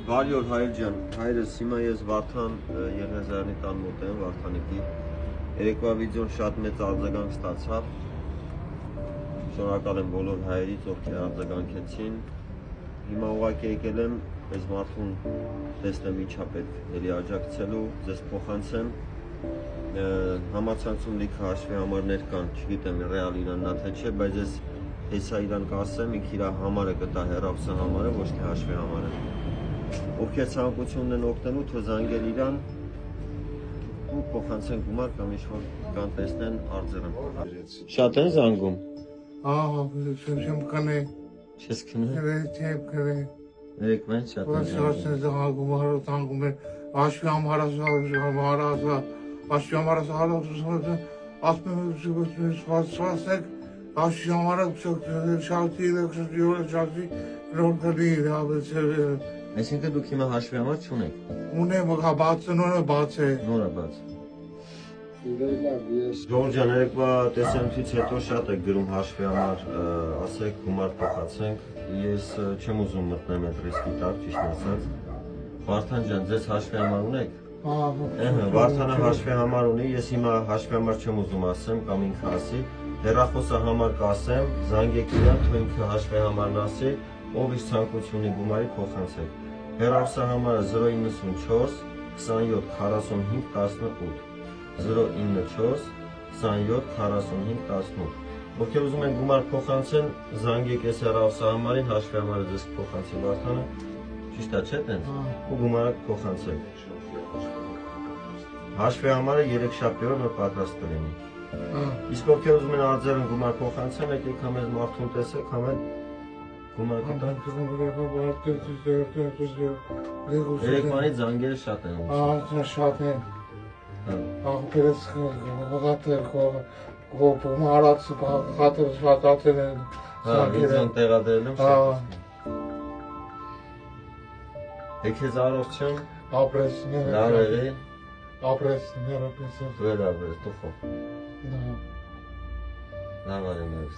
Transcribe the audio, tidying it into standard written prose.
Բարի օր հայր ջան, հայրս հիմա ես Վարդան Եղիազարյանի տան մոտ եմ, Վարդանիկի երեկվա վիդեոն շատ մեծ արձագանք ստացավ, շնորհակալ եմ բոլոր հայերից, ովքեր արձագանքեցին, հիմա ուղղակի եկել եմ այս մարդուն տեսնեմ ինչա պետք էլի աջակցելու, ձեզ փոխանցեմ, համացանցում լիքը հաշվի համարներ կան, չգիտեմ ռեալ իրաննա թե չէ, բայց ես հեսա իրան կասեմ, ինք իր համարը կտա հեռախոսի համարը, ոչ թե հաշվի համարը ովքեր ցանկությունն են օգնելու, թող զանգել իրան ու փոխանցեն գումար կամ ինչ-որ կան տեսնեն արձերն։ Շատ են զանգում։ Չեմ կնե։ Չես կնե։ Չեմ կնե։ Երեկվան շատ են զանգում, զանգում են, հաշվի համարը, հաշվի համարը, ասպեն Aşçı olarak çok şartıyla şartı değil. Այսինքն դուք հիմա հաշվի համար չունեք։ Ունեմ, բացը նորը բաց է։ Նորը բաց։ Ժորժան, երեկվա տեսանյութից հետո շատ է գրում հաշվի համար, ասեք գումար փոխացենք։ Ես չեմ ուզում մտնեմ այդ ռիսկի տակ, ճիշտ ասած։ Վարդան ջան, ձեզ հաշվի համար ունեք։ Վարդանը հաշվի համար ունի, ես հիմա հաշվի համար չեմ ուզում ասեմ կամ ինքը ասի։ Հեռախոսը համար կասեմ, զանգեք իրան, թող ինքը հաշվի համարն ասի, ով իր ցանկությունի գումարի փոխանցեք։ Հեռախոսը համարը 094 27 45 18 094 27 45 18 Ովքեր ուզում են գումար փոխանցեն, զանգեք այս հեռախոսի համարին, հաշվի համարը ձեզ կփոխանցի Վարդանը, ճիշտ է, չէ՞ տենց, ու գումարը կփոխանցեք։ Հաշվի համարը 3 շաբթի օր պատրաստ կլինի։ Իսկ ովքեր ուզում են արձերն գումար փոխանցեն, եկեք համ այս մարդուն տեսեք, համ էլ գումար կտանք։ Երեկվանից զանգերը շատ են ուզում։ Շատ են։ Աղբերս գողատեր, գոպում հարած շատատեր են։ Վիդեոն տեղադրել եմ շատ։ Եկես առողջություն։ Ապրեսները։ Լավ եղի։ Ապրեսները պես։ Վերաբերես, տուխով։ Լավ արեմ ես։